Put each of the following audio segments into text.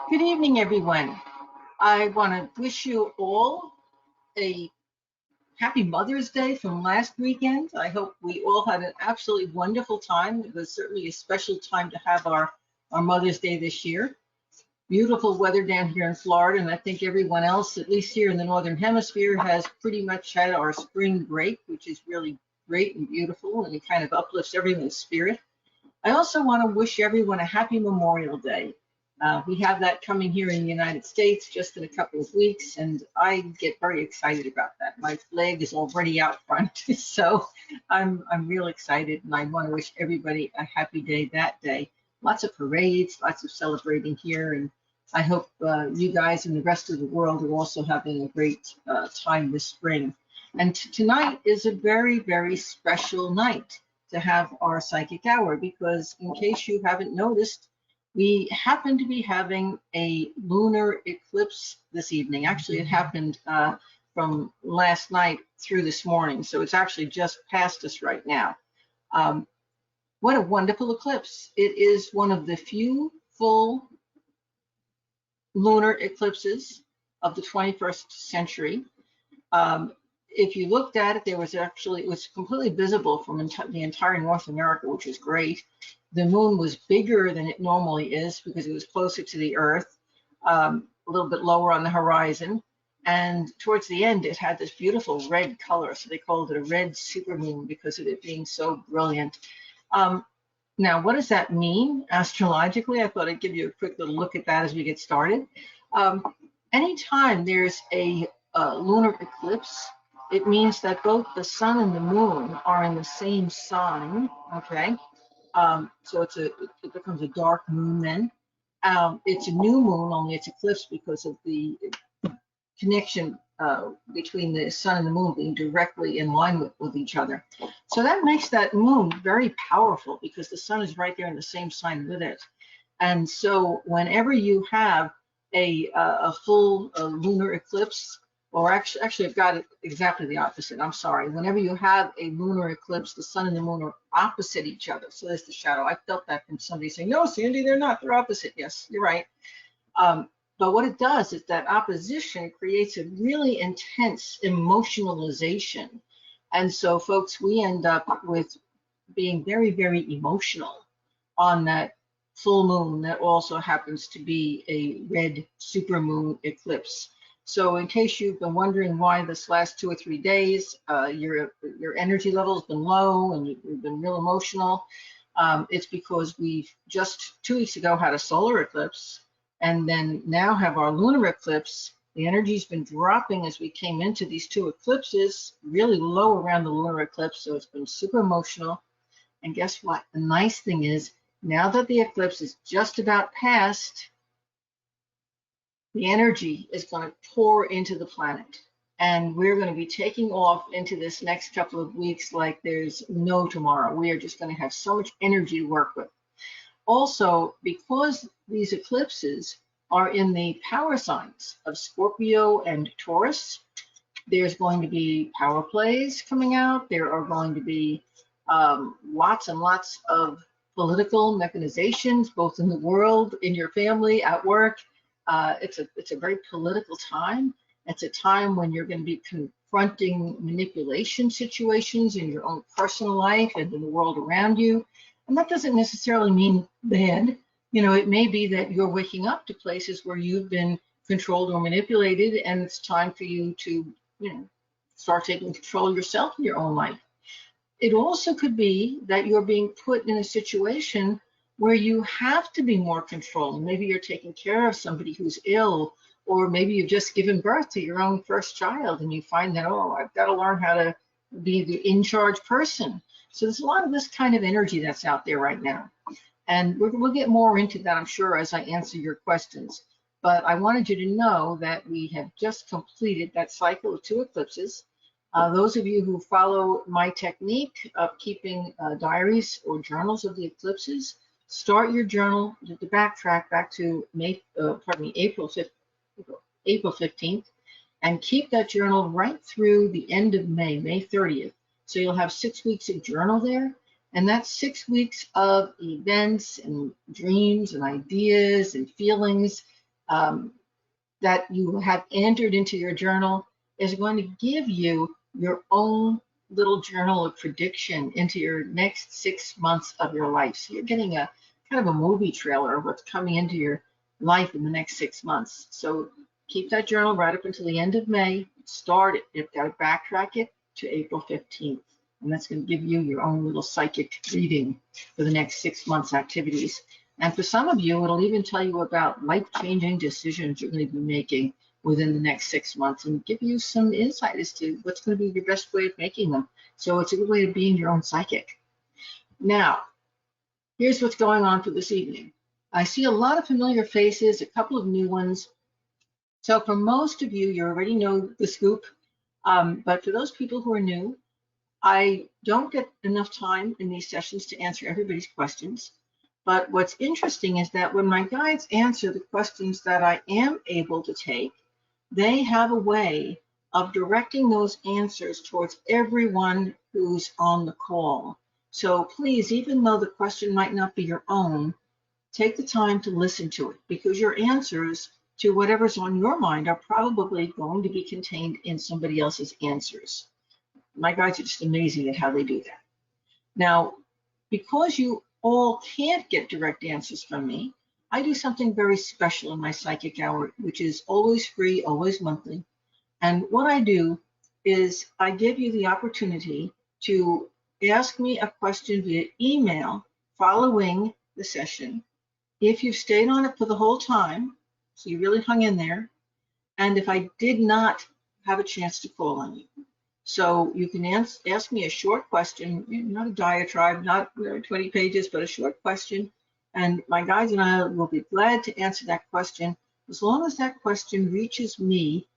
Good evening, everyone. I want to wish you all a happy Mother's Day from last weekend. I hope we all had an absolutely wonderful time. It was certainly a special time to have our Mother's Day this year. Beautiful weather down here in Florida, and I think everyone else, at least here in the Northern Hemisphere, has pretty much had our spring break, which is really great and beautiful, and it kind of uplifts everyone's spirit. I also want to wish everyone a happy Memorial Day. We have that coming here in the United States just in a couple of weeks, and I get very excited about that. My flag is already out front, so I'm real excited, and I want to wish everybody a happy day that day. Lots of parades, lots of celebrating here, and I hope you guys and the rest of the world are also having a great time this spring. And tonight is a very, very special night to have our psychic hour, because in case you haven't noticed, we happen to be having a lunar eclipse this evening. Actually, it happened from last night through this morning, so it's actually just past us right now. What a wonderful eclipse. It is one of the few full lunar eclipses of the 21st century. If you looked at it, it was completely visible from the entire North America, which is great. The moon was bigger than it normally is because it was closer to the Earth, a little bit lower on the horizon. And towards the end, it had this beautiful red color. So they called it a red supermoon because of it being so brilliant. Now, what does that mean astrologically? I thought I'd give you a quick little look at that as we get started. Anytime there's a lunar eclipse, it means that both the sun and the moon are in the same sign, okay? So it becomes a dark moon then. It's a new moon, only it's eclipsed because of the connection between the sun and the moon being directly in line with each other. So that makes that moon very powerful because the sun is right there in the same sign with it. And so whenever you have a full lunar eclipse, or actually, I've got it exactly the opposite. I'm sorry. Whenever you have a lunar eclipse, the sun and the moon are opposite each other. So there's the shadow. I felt that from somebody saying, no, Sandy, they're not. They're opposite. Yes, you're right. But what it does is that opposition creates a really intense emotionalization. And so, folks, we end up with being very, very emotional on that full moon that also happens to be a red supermoon eclipse. So in case you've been wondering why this last 2 or 3 days your energy level has been low and you've been real emotional, it's because we've just 2 weeks ago had a solar eclipse and then now have our lunar eclipse. The energy's been dropping as we came into these 2 eclipses, really low around the lunar eclipse, so it's been super emotional. And guess what? The nice thing is, now that the eclipse is just about past, the energy is going to pour into the planet. And we're going to be taking off into this next couple of weeks like there's no tomorrow. We are just going to have so much energy to work with. Also, because these eclipses are in the power signs of Scorpio and Taurus, there's going to be power plays coming out. There are going to be lots and lots of political mechanizations, both in the world, in your family, at work. It's a very political time. It's a time when you're going to be confronting manipulation situations in your own personal life and in the world around you. And that doesn't necessarily mean bad. You know, it may be that you're waking up to places where you've been controlled or manipulated, and it's time for you to, start taking control yourself in your own life. It also could be that you're being put in a situation where you have to be more controlling. Maybe you're taking care of somebody who's ill, or maybe you've just given birth to your own first child and you find that, oh, I've got to learn how to be the in-charge person. So there's a lot of this kind of energy that's out there right now. And we'll get more into that, I'm sure, as I answer your questions. But I wanted you to know that we have just completed that cycle of 2 eclipses. Those of you who follow my technique of keeping diaries or journals of the eclipses, start your journal to backtrack back to April 15th, and keep that journal right through the end of May 30th. So you'll have 6 weeks of journal there. And that's 6 weeks of events and dreams and ideas and feelings that you have entered into your journal is going to give you your own little journal of prediction into your next 6 months of your life. So you're getting a kind of a movie trailer of what's coming into your life in the next 6 months. So keep that journal right up until the end of May. Start it. You've got to backtrack it to April 15th. And that's going to give you your own little psychic reading for the next 6 months' activities. And for some of you, it'll even tell you about life-changing decisions you're going to be making within the next 6 months and give you some insight as to what's going to be your best way of making them. So it's a good way of being your own psychic. Now, here's what's going on for this evening. I see a lot of familiar faces, a couple of new ones. So for most of you, you already know the scoop. But for those people who are new, I don't get enough time in these sessions to answer everybody's questions. But what's interesting is that when my guides answer the questions that I am able to take, they have a way of directing those answers towards everyone who's on the call. So please, even though the question might not be your own, take the time to listen to it, because your answers to whatever's on your mind are probably going to be contained in somebody else's answers. My guides are just amazing at how they do that. Now, because you all can't get direct answers from me, I do something very special in my psychic hour, which is always free, always monthly. And what I do is I give you the opportunity to ask me a question via email following the session. If you've stayed on it for the whole time, so you really hung in there, and if I did not have a chance to call on you. So you can ask me a short question, not a diatribe, not 20 pages, but a short question. And my guides and I will be glad to answer that question as long as that question reaches me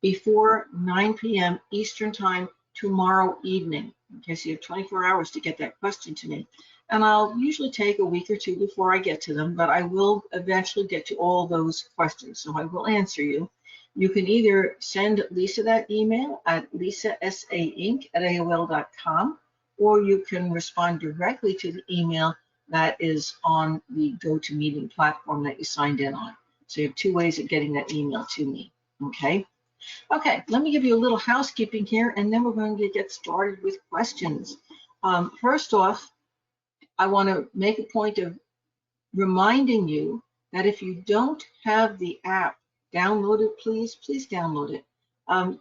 before 9 p.m. Eastern Time tomorrow evening. Okay, so you have 24 hours to get that question to me. And I'll usually take a week or two before I get to them, but I will eventually get to all those questions. So I will answer you. You can either send Lisa that email at lisasainc@aol.com, or you can respond directly to the email that is on the GoToMeeting platform that you signed in on. So you have two ways of getting that email to me, okay? Okay, let me give you a little housekeeping here, and then we're going to get started with questions. First off, I want to make a point of reminding you that if you don't have the app downloaded, please download it.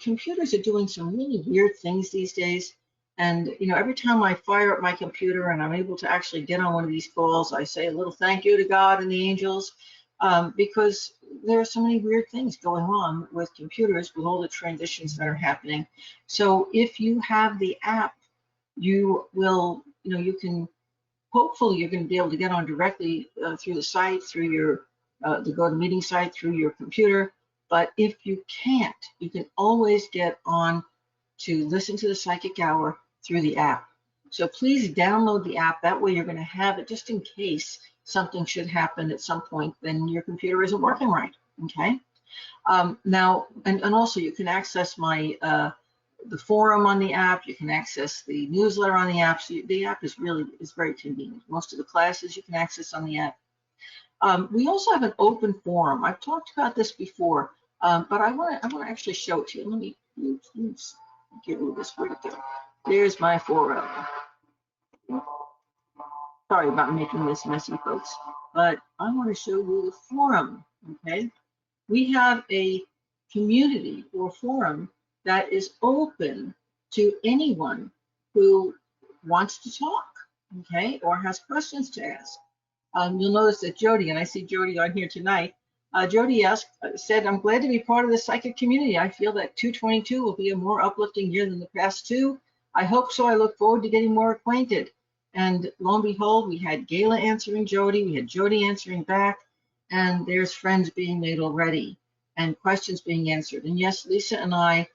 Computers are doing some really weird things these days. And every time I fire up my computer and I'm able to actually get on one of these calls, I say a little thank you to God and the angels, because there are so many weird things going on with computers with all the transitions that are happening. So if you have the app, you will, you can, hopefully you're going to be able to get on directly through the site, through your the GoToMeeting site, through your computer. But if you can't, you can always get on to listen to the Psychic Hour through the app. So please download the app. That way you're going to have it just in case something should happen at some point, then your computer isn't working right, okay? Now, and also you can access my the forum on the app. You can access the newsletter on the app. So the app is very convenient. Most of the classes you can access on the app. We also have an open forum. I've talked about this before, but I want to actually show it to you. Let me get rid of this. Where'd it go? There's my forum. Sorry about making this messy, folks, but I want to show you the forum. Okay, we have a community or forum that is open to anyone who wants to talk, okay, or has questions to ask. You'll notice that Jody, and I see Jody on here tonight, Jody said, I'm glad to be part of the psychic community. I feel that 2022 will be a more uplifting year than the past two. I hope so. I look forward to getting more acquainted. And lo and behold, we had Gayla answering Jody, we had Jody answering back, and there's friends being made already and questions being answered. And yes, Lisa and I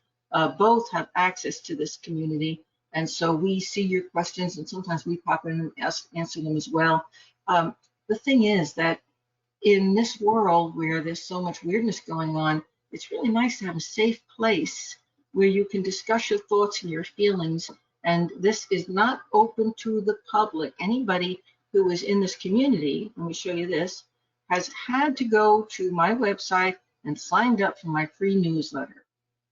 both have access to this community. And so we see your questions, and sometimes we pop in and answer them as well. The thing is that in this world where there's so much weirdness going on, it's really nice to have a safe place where you can discuss your thoughts and your feelings And this is not open to the public. Anybody who is in this community, let me show you this, has had to go to my website and signed up for my free newsletter,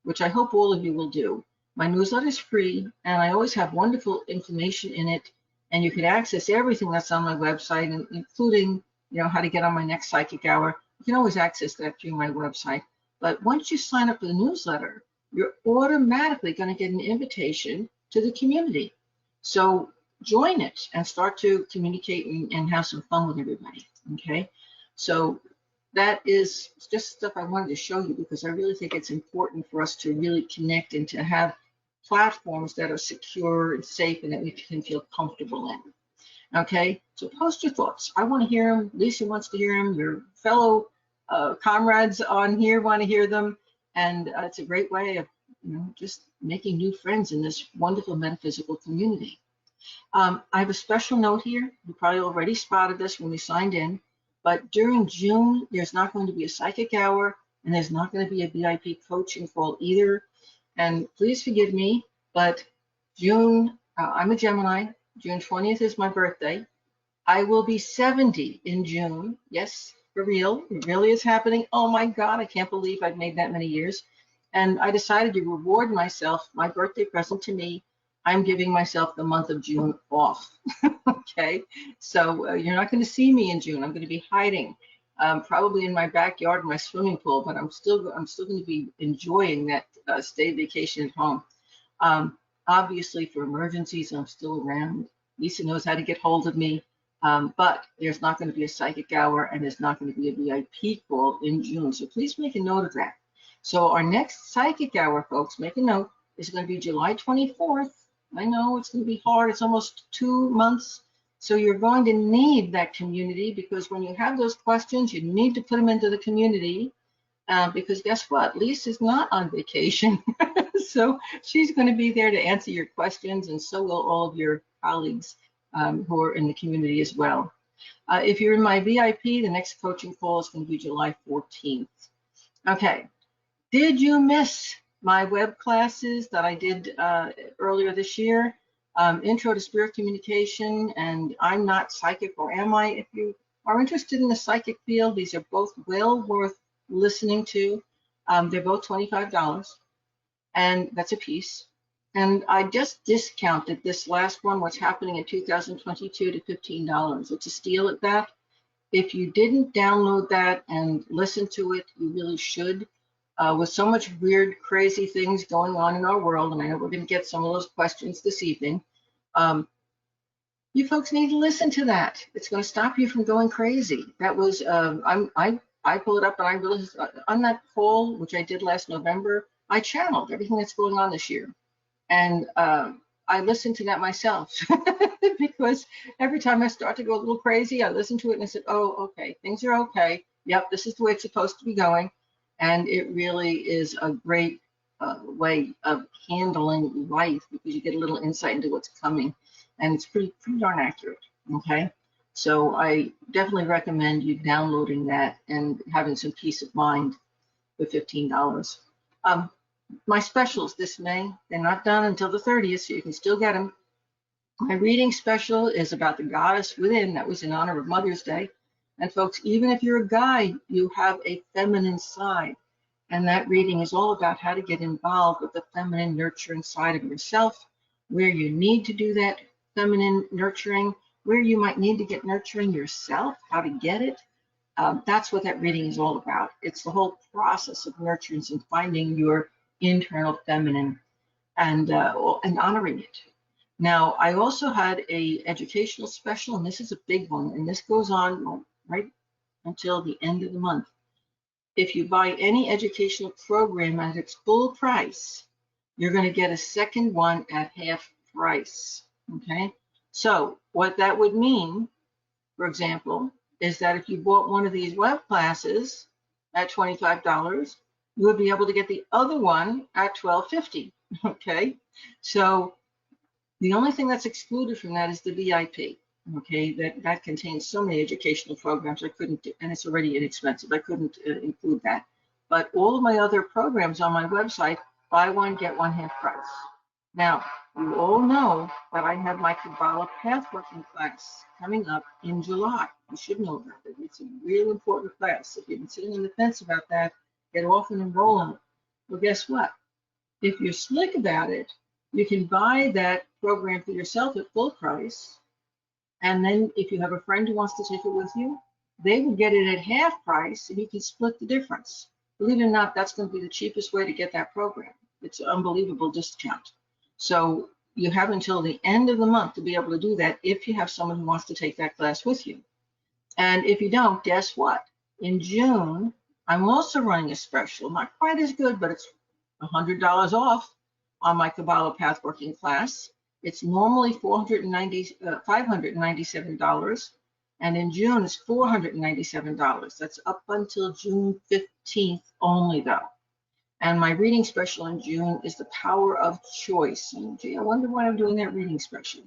which I hope all of you will do. My newsletter is free, and I always have wonderful information in it, and you can access everything that's on my website, including, how to get on my next psychic hour. You can always access that through my website. But once you sign up for the newsletter, you're automatically going to get an invitation to the community. So join it and start to communicate and have some fun with everybody. Okay, so that is just stuff I wanted to show you, because I really think it's important for us to really connect and to have platforms that are secure and safe and that we can feel comfortable in. Okay, so post your thoughts. I want to hear them. Lisa wants to hear them. Your fellow comrades on here want to hear them. And it's a great way of just making new friends in this wonderful metaphysical community. I have a special note here. You probably already spotted this when we signed in, but during June, there's not going to be a psychic hour, and there's not going to be a VIP coaching call either. And please forgive me, but June, I'm a Gemini. June 20th is my birthday. I will be 70 in June. Yes, for real. It really is happening. Oh my God, I can't believe I've made that many years. And I decided to reward myself, my birthday present to me. I'm giving myself the month of June off. Okay, so you're not going to see me in June. I'm going to be hiding, probably in my backyard, in my swimming pool. But I'm still going to be enjoying that stay vacation at home. Obviously, for emergencies, I'm still around. Lisa knows how to get hold of me. But there's not going to be a psychic hour, and there's not going to be a VIP call in June. So please make a note of that. So our next psychic hour, folks, make a note, is going to be July 24th. I know it's going to be hard. It's almost 2 months. So you're going to need that community, because when you have those questions, you need to put them into the community, because guess what? Lisa's not on vacation. So she's going to be there to answer your questions, and so will all of your colleagues who are in the community as well. If you're in my VIP, the next coaching call is going to be July 14th. Okay. Did you miss my web classes that I did earlier this year? Intro to Spirit Communication and I'm Not Psychic, or Am I? If you are interested in the psychic field, these are both well worth listening to. They're both $25, and that's a piece. And I just discounted this last one, what's happening in 2022, to $15. It's a steal at that. If you didn't download that and listen to it, you really should. With so much weird, crazy things going on in our world, and I know we're going to get some of those questions this evening, you folks need to listen to that. It's going to stop you from going crazy. That was, I pull it up, and I really, on that call, which I did last November, I channeled everything that's going on this year. And I listened to that myself because every time I start to go a little crazy, I listen to it and I said, oh, okay, things are okay. Yep, this is the way it's supposed to be going. And it really is a great way of handling life, because you get a little insight into what's coming. And it's pretty darn accurate, okay? So I definitely recommend you downloading that and having some peace of mind for $15. My specials this May, they're not done until the 30th, so you can still get them. My reading special is about the goddess within. That was in honor of Mother's Day. And folks, even if you're a guy, you have a feminine side. And that reading is all about how to get involved with the feminine nurturing side of yourself, where you need to do that feminine nurturing, where you might need to get nurturing yourself, how to get it. That's what that reading is all about. It's the whole process of nurturing and finding your internal feminine and honoring it. Now, I also had a educational special, and this is a big one, and this goes on right until the end of the month. If you buy any educational program at its full price, you're going to get a second one at half price, okay? So what that would mean, for example, is that if you bought one of these web classes at $25, you would be able to get the other one at $12.50, okay? So the only thing that's excluded from that is the VIP, okay? That contains so many educational programs I couldn't, and it's already inexpensive, I couldn't include that. But all of my other programs on my website, buy one, get one half price, Now, you all know that I have my Cabala Pathworking class coming up in July. You should know about it. It's a real important class. If you've been sitting on the fence about that, get off and enroll in it. Well, guess what? If you're slick about it, you can buy that program for yourself at full price. And then if you have a friend who wants to take it with you, they will get it at half price and you can split the difference. Believe it or not, that's going to be the cheapest way to get that program. It's an unbelievable discount. So you have until the end of the month to be able to do that if you have someone who wants to take that class with you. And if you don't, guess what? In June, I'm also running a special, not quite as good, but it's $100 off on my Cabala Pathworking class. It's normally $597, and in June it's $497. That's up until June 15th only, though. And my reading special in June is The Power of Choice. And gee, I wonder why I'm doing that reading special.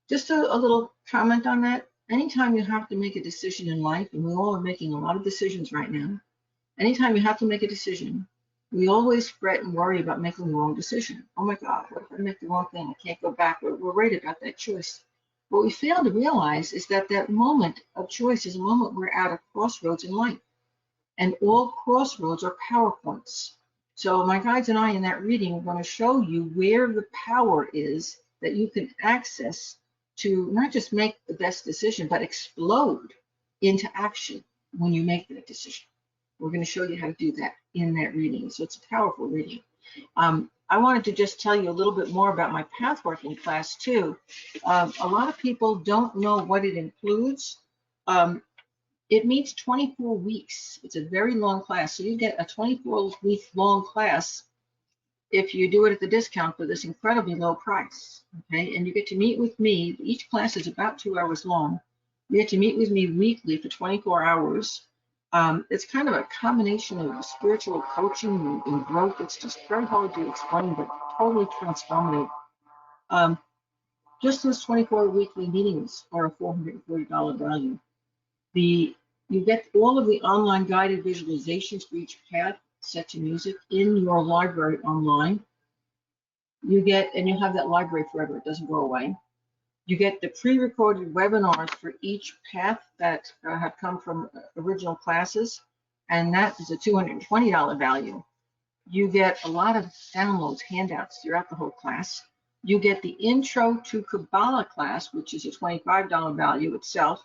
Just a little comment on that. Anytime you have to make a decision in life, and we all are making a lot of decisions right now, anytime you have to make a decision, we always fret and worry about making the wrong decision. Oh my God, what if I make the wrong thing? I can't go back. We're worried about that choice. What we fail to realize is that that moment of choice is a moment we're at a crossroads in life. And all crossroads are power points. So my guides and I in that reading are going to show you where the power is that you can access to not just make the best decision, but explode into action when you make that decision. We're going to show you how to do that in that reading. So it's a powerful reading. I wanted to just tell you a little bit more about my Pathworking class too. A lot of people don't know what it includes. It meets 24 weeks. It's a very long class. So you get a 24-week long class if you do it at the discount for this incredibly low price. Okay, and you get to meet with me. Each class is about 2 hours long. You get to meet with me weekly for 24 hours. It's kind of a combination of spiritual coaching and growth. It's just very hard to explain, but totally transformative. Just those 24 weekly meetings are a $440 value. You get all of the online guided visualizations for each path set to music in your library online. You have that library forever. It doesn't go away. You get the pre-recorded webinars for each path that have come from original classes, and that is a $220 value. You get a lot of downloads, handouts throughout the whole class. You get the Intro to Cabala class, which is a $25 value itself.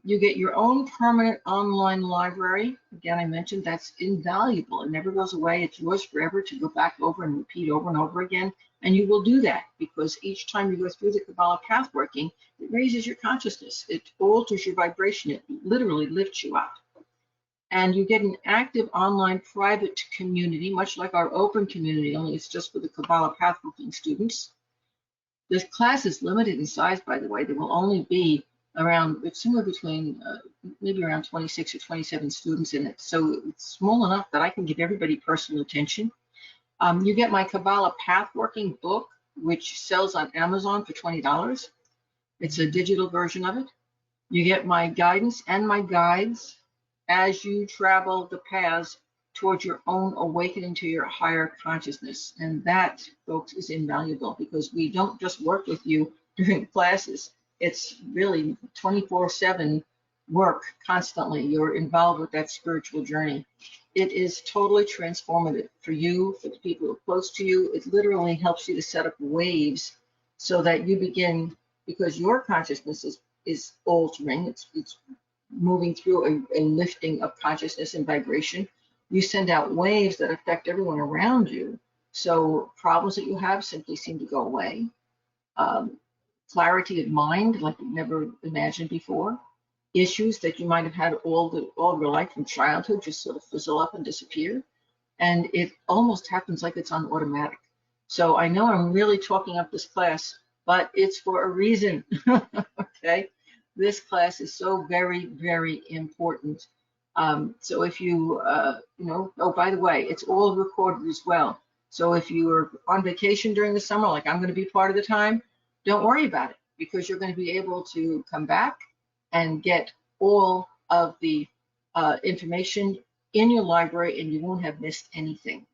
You get your own permanent online library. Again, I mentioned that's invaluable. It never goes away. It's yours forever to go back over and repeat over and over again. And you will do that because each time you go through the Cabala Pathworking, it raises your consciousness. It alters your vibration. It literally lifts you up. And you get an active online private community, much like our open community, only it's just for the Cabala Pathworking students. This class is limited in size, by the way. There will only be it's somewhere between maybe around 26 or 27 students in it. So it's small enough that I can give everybody personal attention. You get my Cabala Pathworking book, which sells on Amazon for $20. It's a digital version of it. You get my guidance and my guides as you travel the paths towards your own awakening to your higher consciousness. And that, folks, is invaluable because we don't just work with you during classes. It's really 24/7 work constantly. You're involved with that spiritual journey. It is totally transformative for you, for the people who are close to you. It literally helps you to set up waves so that you begin, because your consciousness is altering, it's moving through a lifting of consciousness and vibration. You send out waves that affect everyone around you. So problems that you have simply seem to go away. Clarity of mind like you never imagined before. Issues that you might have had all your life from childhood just sort of fizzle up and disappear. And it almost happens like it's on automatic. So I know I'm really talking up this class, but it's for a reason. Okay? This class is so very, very important. So if you, oh, by the way, it's all recorded as well. So if you are on vacation during the summer, like I'm going to be part of the time, don't worry about it because you're going to be able to come back and get all of the information in your library and you won't have missed anything.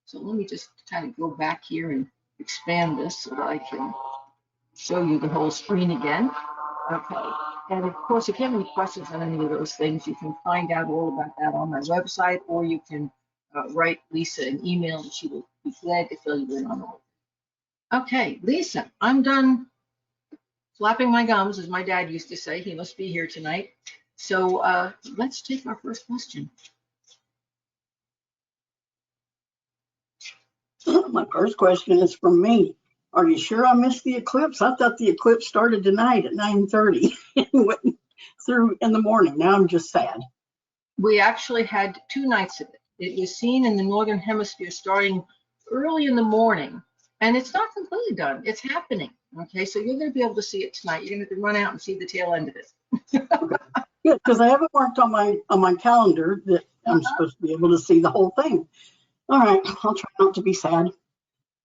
So let me just kind of go back here and expand this so that I can show you the whole screen again. Okay. And of course, if you have any questions on any of those things, you can find out all about that on my website, or you can write Lisa an email and she will be glad to fill you in on all. Okay, Lisa, I'm done flapping my gums, as my dad used to say. He must be here tonight. So let's take our first question. My first question is from me. Are you sure I missed the eclipse? I thought the eclipse started tonight at 9:30 and went through in the morning. Now I'm just sad. We actually had 2 nights of it. It was seen in the Northern Hemisphere starting early in the morning, and it's not completely done. It's happening. Okay, so you're going to be able to see it tonight. You're going to have to run out and see the tail end of it. Good, because I haven't marked on my calendar that I'm supposed to be able to see the whole thing. All right, I'll try not to be sad.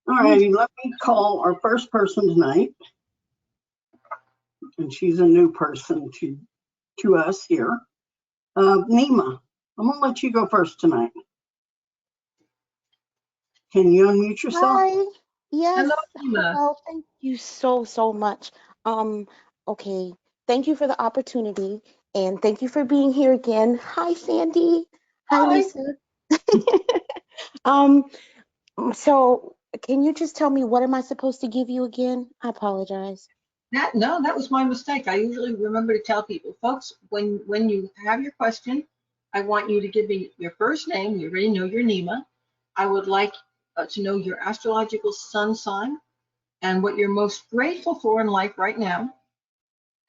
All righty, let me call our first person tonight. And she's a new person to us here. Nima, I'm gonna let you go first tonight. Can you unmute yourself? Hi. Yes. Hello, Nima. Hello. Thank you so much. Okay. Thank you for the opportunity and thank you for being here again. Hi, Sandy. Hi, Hi. Lisa. Um, so can you just tell me what am I supposed to give you again? I apologize. No, that was my mistake. I usually remember to tell people, folks, when you have your question, I want you to give me your first name. You already know your Nima. I would like to know your astrological sun sign and what you're most grateful for in life right now,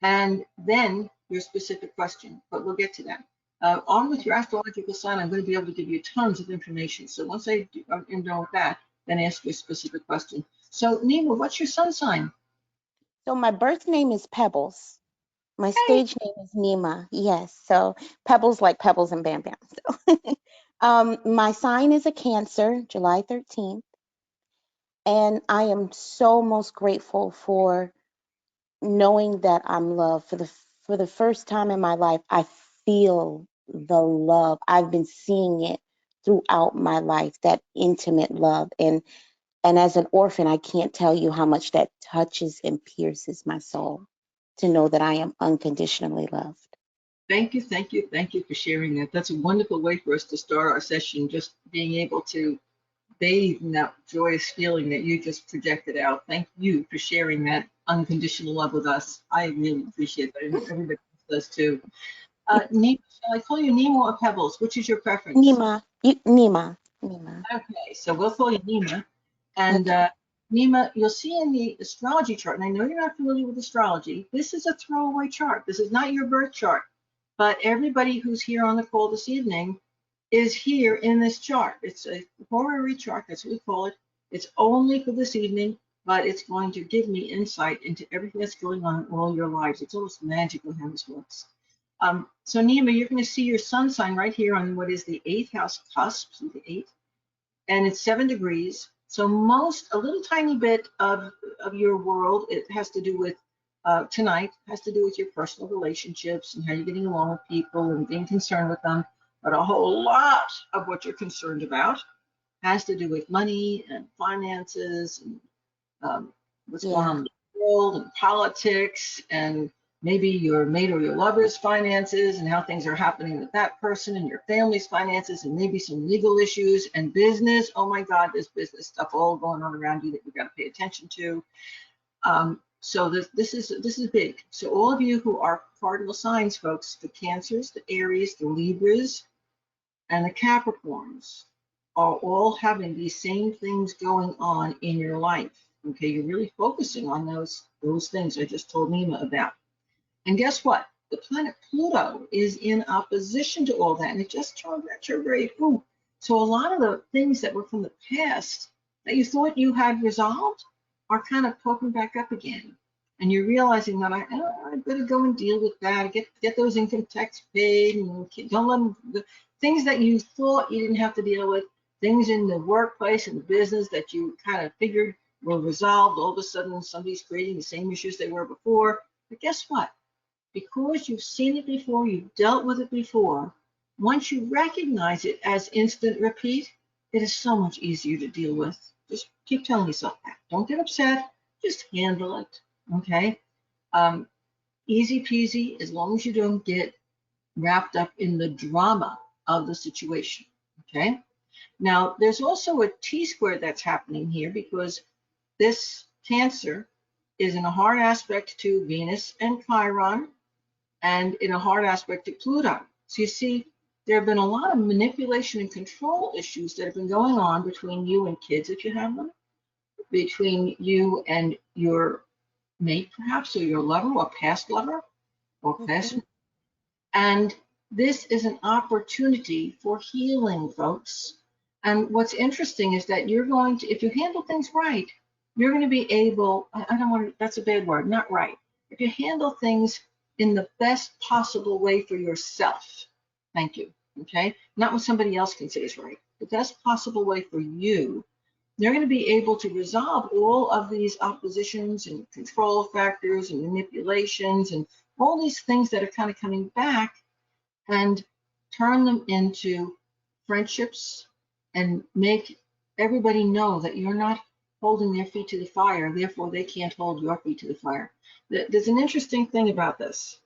and then your specific question. But we'll get to that. On with your astrological sign, I'm going to be able to give you tons of information. So once I'm done with that, then ask your specific question. So Nima, what's your sun sign? So my birth name is Pebbles. My Hey. stage name is Nima. Yes. So Pebbles like Pebbles and Bam Bam. So my sign is a Cancer, July 13th. And I am so most grateful for knowing that I'm loved. For the first time in my life, I feel the love. I've been seeing it throughout my life, that intimate love. And as an orphan, I can't tell you how much that touches and pierces my soul to know that I am unconditionally loved. Thank you for sharing that. That's a wonderful way for us to start our session, just being able to bathe in that joyous feeling that you just projected out. Thank you for sharing that unconditional love with us. I really appreciate that. I know everybody does too. Nima, shall I call you Nima or Pebbles? Which is your preference? Nima. Okay, so we'll call you Nima. And Okay. Nima, you'll see in the astrology chart, and I know you're not familiar with astrology, this is a throwaway chart. This is not your birth chart. But everybody who's here on the call this evening is here in this chart. It's a horary chart, that's what we call it. It's only for this evening, but it's going to give me insight into everything that's going on in all your lives. It's almost magical how this works. So Nima, you're going to see your sun sign right here on what is the 8th house cusp, so the 8th, and it's 7 degrees. So a little tiny bit of your world, it has to do with tonight, has to do with your personal relationships and how you're getting along with people and being concerned with them. But a whole lot of what you're concerned about has to do with money and finances and what's going on in the world and politics and maybe your mate or your lover's finances and how things are happening with that person and your family's finances and maybe some legal issues and business. Oh my God, there's business stuff all going on around you that you've got to pay attention to. So this is big. So all of you who are cardinal signs, folks, the Cancers, the Aries, the Libras, and the Capricorns are all having these same things going on in your life. Okay, you're really focusing on those things I just told Nima about. And guess what? The planet Pluto is in opposition to all that, and it just turned retrograde. Ooh. So a lot of the things that were from the past that you thought you had resolved are kind of poking back up again. And you're realizing that I better go and deal with that. Get those income tax paid, and don't let them, the things that you thought you didn't have to deal with, things in the workplace and the business that you kind of figured were resolved. All of a sudden, somebody's creating the same issues they were before. But guess what? Because you've seen it before, you've dealt with it before, once you recognize it as instant repeat, it is so much easier to deal with. Just keep telling yourself that. Don't get upset. Just handle it. Okay. Easy peasy, as long as you don't get wrapped up in the drama of the situation. Okay. Now, there's also a T-square that's happening here because this Cancer is in a hard aspect to Venus and Chiron and in a hard aspect to Pluto. So you see, there have been a lot of manipulation and control issues that have been going on between you and kids, if you have them, between you and your mate, perhaps, or your lover or past lover or past. Okay. And this is an opportunity for healing, folks. And what's interesting is that you're going to, if you handle things right, you're going to be able, I don't want to, that's a bad word, not right. If you handle things in the best possible way for yourself, thank you, okay? Not what somebody else can say is right. The best possible way for you, you're going to be able to resolve all of these oppositions and control factors and manipulations and all these things that are kind of coming back and turn them into friendships and make everybody know that you're not holding their feet to the fire, therefore they can't hold your feet to the fire. There's an interesting thing about this.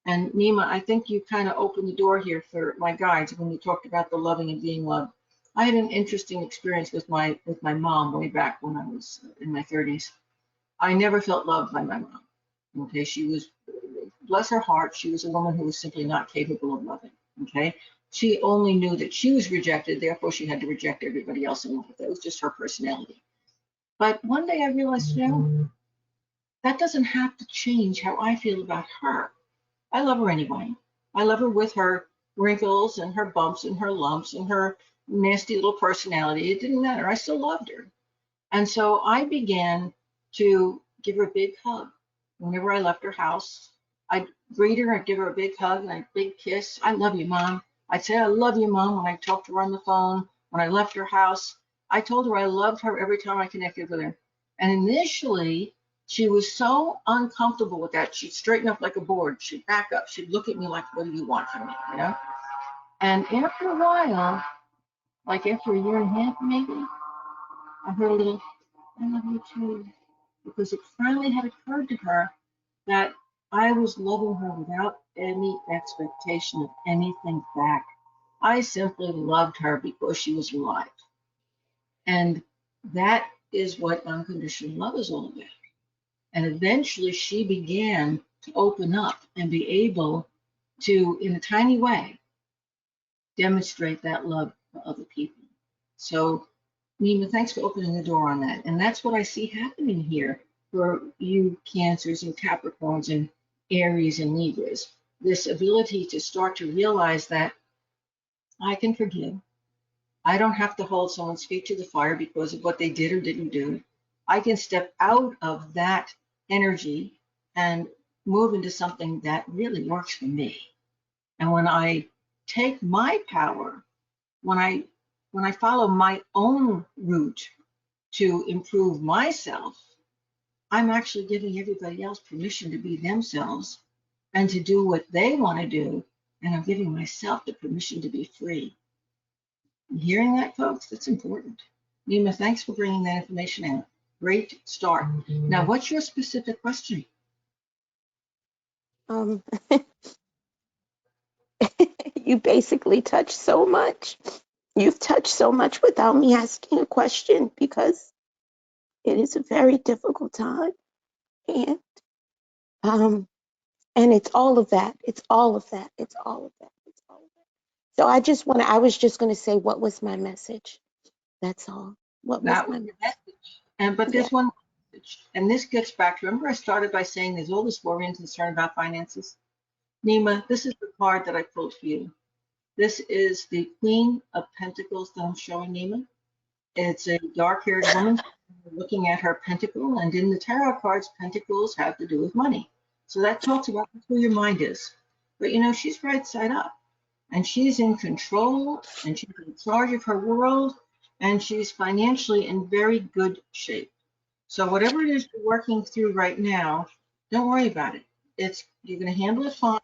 And Nima, I think you kind of opened the door here for my guides when you talked about the loving and being loved. I had an interesting experience with my mom way back when I was in my 30s. I never felt loved by my mom. Okay, she was, bless her heart, she was a woman who was simply not capable of loving. Okay, she only knew that she was rejected, therefore she had to reject everybody else in life. That was just her personality. But one day I realized, you know, that doesn't have to change how I feel about her. I love her anyway. I love her with her wrinkles and her bumps and her lumps and her nasty little personality. It didn't matter. I still loved her. And so I began to give her a big hug. Whenever I left her house, I'd greet her, I'd give her a big hug and a big kiss. I love you, Mom. I'd say, I love you, Mom, when I talked to her on the phone. When I left her house, I told her I loved her every time I connected with her. And initially, she was so uncomfortable with that. She'd straighten up like a board. She'd back up. She'd look at me like, what do you want from me, you know? And after a while, like after a year and a half maybe, I heard a little, I love you too. Because it finally had occurred to her that I was loving her without any expectation of anything back. I simply loved her because she was alive. And that is what unconditional love is all about. And eventually she began to open up and be able to, in a tiny way, demonstrate that love for other people. So, Nima, thanks for opening the door on that. And that's what I see happening here for you Cancers and Capricorns and Aries and Libras. This ability to start to realize that I can forgive. I don't have to hold someone's feet to the fire because of what they did or didn't do. I can step out of that energy and move into something that really works for me. And when I take my power, when I follow my own route to improve myself, I'm actually giving everybody else permission to be themselves and to do what they want to do. And I'm giving myself the permission to be free. Hearing that, folks, that's important. Nima, thanks for bringing that information in. Great start. Now, what's your specific question? Um, you basically touched so much. You've touched so much without me asking a question because it is a very difficult time. And and it's all of that. It's all of that. It's all of that. It's all of that. So I was just gonna say, what was my message? That's all. What was That my was the message? message. But Yeah. there's one message. And this gets back to, remember I started by saying there's all this worry and concern about finances? Nima, this is the card that I pulled for you. This is the Queen of Pentacles that I'm showing Nima. It's a dark-haired woman looking at her pentacle, and in the tarot cards, pentacles have to do with money. So that talks about who your mind is. But you know, she's right side up, and she's in control, and she's in charge of her world, and she's financially in very good shape. So whatever it is you're working through right now, don't worry about it. You're going to handle it fine.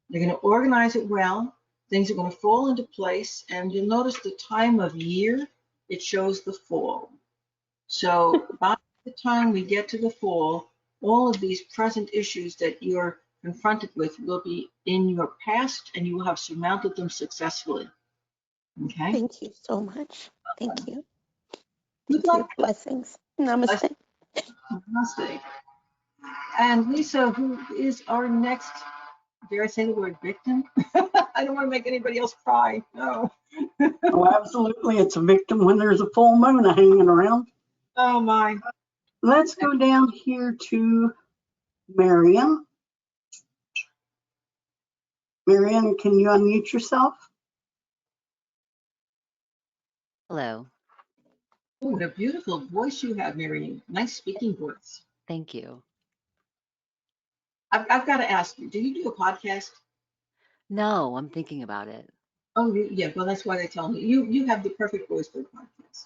You're going to organize it well. Things are going to fall into place, and you'll notice the time of year, it shows the fall. So by the time we get to the fall, all of these present issues that you're confronted with will be in your past, and you will have surmounted them successfully. Okay? Thank you so much. Thank you. Good Thank you. luck. Blessings. Namaste. Namaste. And Lisa, who is our next, dare I say the word victim? I don't want to make anybody else cry. No. Oh, absolutely. It's a victim when there's a full moon hanging around. Oh my. Let's go down here to Marion. Marion, can you unmute yourself? Hello. Oh, what a beautiful voice you have, Miriam. Nice speaking voice. Thank you. I've got to ask you, do you do a podcast? No, I'm thinking about it. Oh, yeah. Well, that's why they tell me you have the perfect voice for a podcast.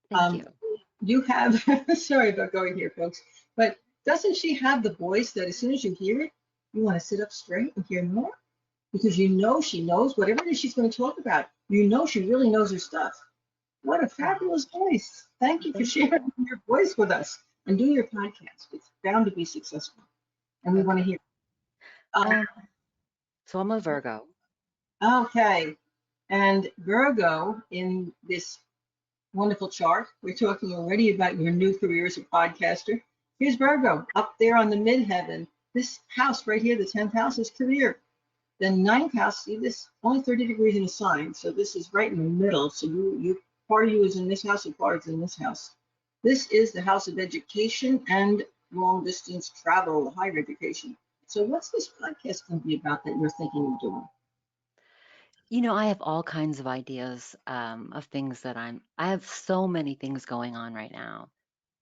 Thank you. You have, sorry about going here, folks, but doesn't she have the voice that as soon as you hear it, you want to sit up straight and hear more? Because you know she knows whatever it is she's going to talk about. You know she really knows her stuff. What a fabulous voice. Thank you for sharing your voice with us and do your podcast. It's bound to be successful. And we want to hear. So I'm a Virgo. Okay. And Virgo, in this wonderful chart, we're talking already about your new career as a podcaster. Here's Virgo up there on the midheaven. This house right here, the 10th house, is career. The 9th house, see this, only 30 degrees in a sign. So this is right in the middle. So part of you is in this house and part is in this house. This is the house of education and long distance travel, higher education. So what's this podcast going to be about that you're thinking of doing? I have all kinds of ideas of things that I have so many things going on right now.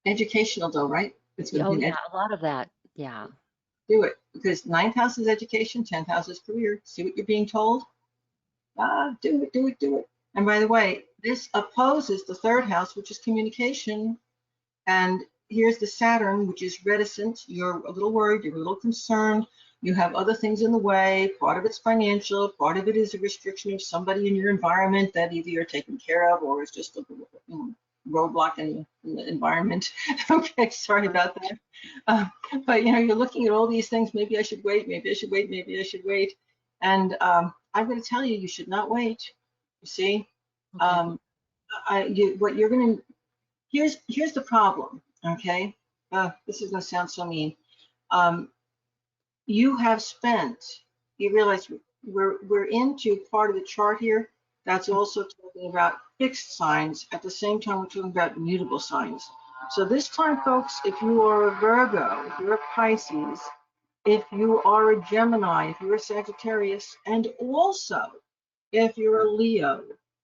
Educational though, right? It's going to Oh, be yeah, a lot of that. Yeah. do it because 9th house is education, 10th house is career. See what you're being told? Do it, do it, do it. And by the way, this opposes the 3rd house, which is communication. And here's the Saturn, which is reticent. You're a little worried, you're a little concerned. You have other things in the way. Part of it's financial, part of it is a restriction of somebody in your environment that either you're taking care of or is just a roadblock in the environment. Okay, sorry about that. But you're looking at all these things. Maybe I should wait, maybe I should wait, maybe I should wait. And I'm going to tell you, you should not wait. You see, Okay. what you're going to here's the problem, okay? This is going to sound so mean. You have spent, you realize we're into part of the chart here that's also talking about fixed signs. At the same time, we're talking about mutable signs. So this time, folks, if you are a Virgo, if you're a Pisces, if you are a Gemini, if you're a Sagittarius, and also if you're a Leo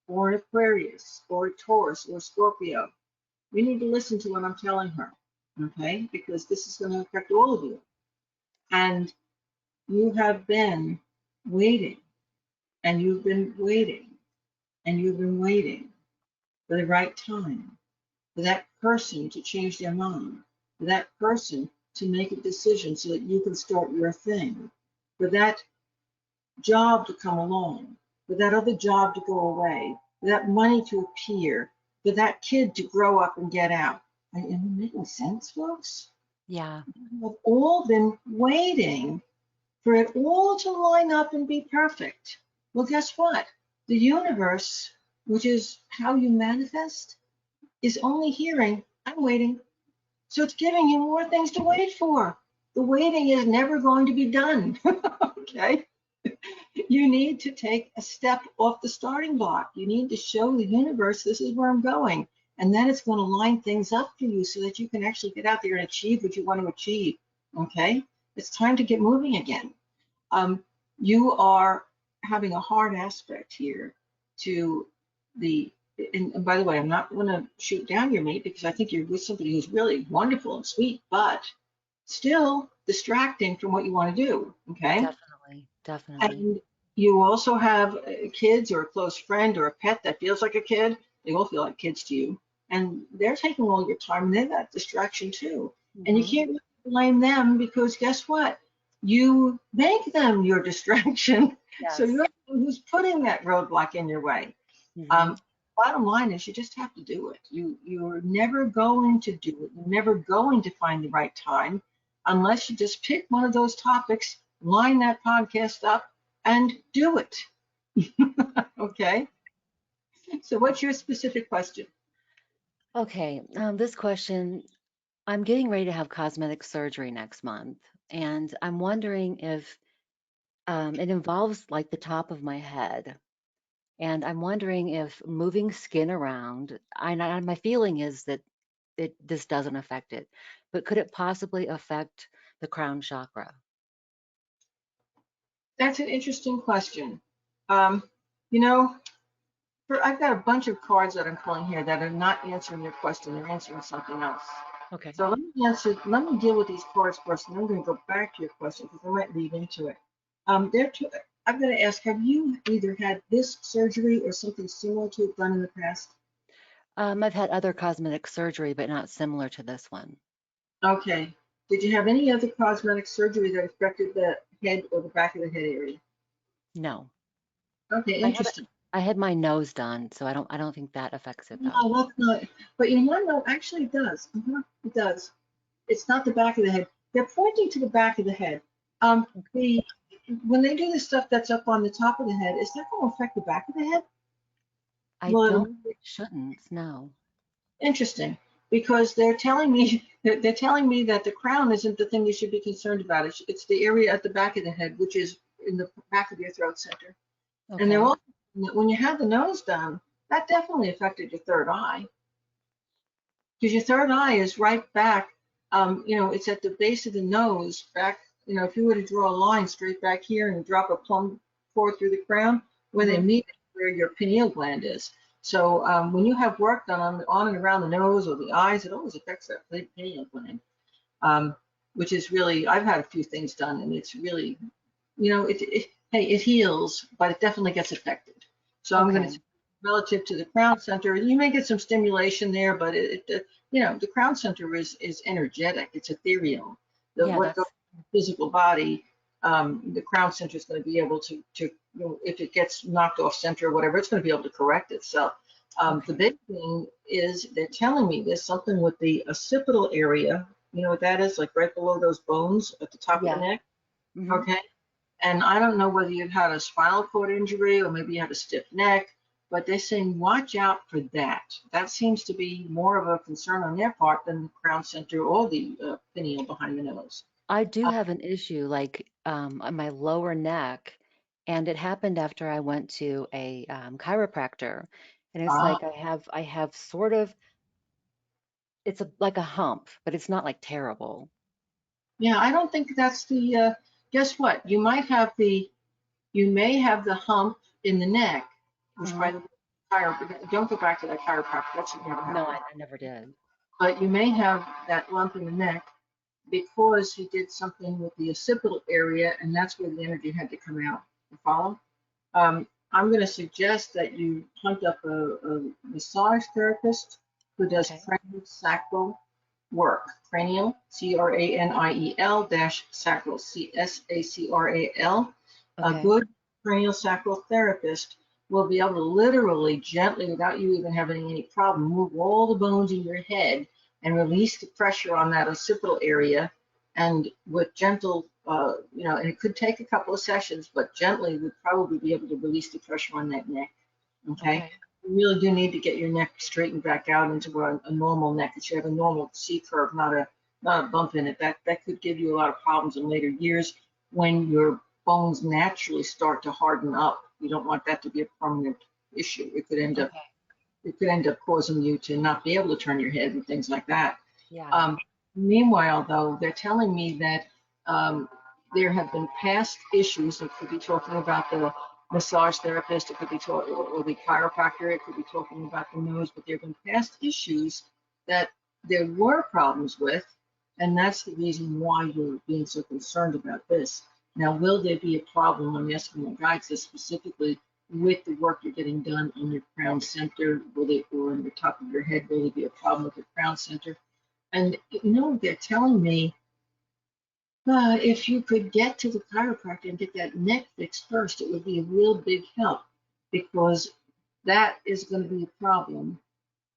or an Aquarius or a Taurus or a Scorpio, you need to listen to what I'm telling her, okay? Because this is going to affect all of you. And you have been waiting, and you've been waiting, and you've been waiting for the right time, for that person to change their mind, for that person to make a decision so that you can start your thing, for that job to come along, for that other job to go away, for that money to appear, for that kid to grow up and get out. Am I making sense, folks? Yeah. We've all been waiting for it all to line up and be perfect. Well, guess what? The universe, which is how you manifest, is only hearing, I'm waiting. So it's giving you more things to wait for. The waiting is never going to be done. Okay? You need to take a step off the starting block. You need to show the universe this is where I'm going. And then it's going to line things up for you so that you can actually get out there and achieve what you want to achieve. Okay? It's time to get moving again. You are having a hard aspect here to and by the way, I'm not going to shoot down your mate because I think you're with somebody who's really wonderful and sweet, but still distracting from what you want to do. Okay? Definitely. Definitely. And you also have kids or a close friend or a pet that feels like a kid. They all feel like kids to you. And they're taking all your time and they're that distraction too. And you can't really blame them because guess what? You make them your distraction. Yes. So you're the one who's putting that roadblock in your way. Mhm. bottom line is you just have to do it. You're never going to do it. You're never going to find the right time unless you just pick one of those topics, line that podcast up, and do it. Okay. So what's your specific question? Okay, this question, I'm getting ready to have cosmetic surgery next month, and I'm wondering if it involves like the top of my head. And I'm wondering if moving skin around, my feeling is that this doesn't affect it, but could it possibly affect the crown chakra? That's an interesting question. Um, you know, I've got a bunch of cards that I'm pulling here that are not answering your question. They're answering something else. Okay. So let me deal with these cards first, and then I'm going to go back to your question because I might lead into it. I'm going to ask, have you either had this surgery or something similar to it done in the past? I've had other cosmetic surgery, but not similar to this one. Okay. Did you have any other cosmetic surgery that affected the head or the back of the head area? No, Okay, I had interesting. I had my nose done, so I don't think that affects it though. No, that's not. But you know what? No, actually, it does. It does. It's not the back of the head. They're pointing to the back of the head. The when they do the stuff that's up on the top of the head, is that going to affect the back of the head? I Well, don't shouldn't, no. interesting, because they're telling me that the crown isn't the thing you should be concerned about. It's the area at the back of the head, which is in the back of your throat center. And they're Okay. also, when you had the nose done, that definitely affected your third eye, because your third eye is right back. It's at the base of the nose, back. If you were to draw a line straight back here and drop a plumb cord through the crown, where they Hmm. meet, is where your pineal gland is. So when you have work done on and around the nose or the eyes, it always affects that pineal gland, um, which is really. I've had a few things done, and it's really, hey, it heals, but it definitely gets affected. So I'm going Okay. to, relative to the crown center, you may get some stimulation there, but the crown center is energetic. It's ethereal. Yeah, What goes that's in the physical body, the crown center is going to be able to if it gets knocked off center or whatever, it's going to be able to correct itself. The okay. big thing is they're telling me there's something with the occipital area. You know what that is? Like right below those bones at the top of the Yeah. neck. Hmm. Okay. And I don't know whether you've had a spinal cord injury or maybe you have a stiff neck, but they're saying watch out for that. That seems to be more of a concern on their part than the crown center or the pineal behind the nose. I do Uh, have an issue like on my lower neck, and it happened after I went to a chiropractor, and it's ah, like I have sort of it's like a hump, but it's not like terrible. yeah, I don't think that's the. Guess what? You may have the hump in the neck, which Hmm. by the don't go back to that chiropractor. That should never No, happen. I never did. But you may have that lump in the neck because he did something with the occipital area, and that's where the energy had to come out. You follow? I'm going to suggest that you hunt up a massage therapist who does Okay. craniosacral work. Cranial, craniel dash sacral, CSACRAL. A Okay. good craniosacral therapist will be able to literally, gently, without you even having any problem, move all the bones in your head and release the pressure on that occipital area. And with gentle, and it could take a couple of sessions, but gently would probably be able to release the pressure on that neck. Okay. Okay. You really do need to get your neck straightened back out into a normal neck. It should have a normal C curve, not a bump in it. That could give you a lot of problems in later years when your bones naturally start to harden up. You don't want that to be a permanent issue. Okay. It could end up causing you to not be able to turn your head and things like that. Yeah. Um, Meanwhile, though, they're telling me that there have been past issues. It could be talking about the massage therapist, it could be talking, or the chiropractor, it could be talking about the nose, but there have been past issues that there were problems with, and that's the reason why you're being so concerned about this. Now, will there be a problem? I'm asking my guides this specifically with the work you're getting done on your crown center, or on the top of your head, will there be a problem with the crown center? And they're telling me if you could get to the chiropractor and get that neck fixed first, it would be a real big help because that is going to be a problem.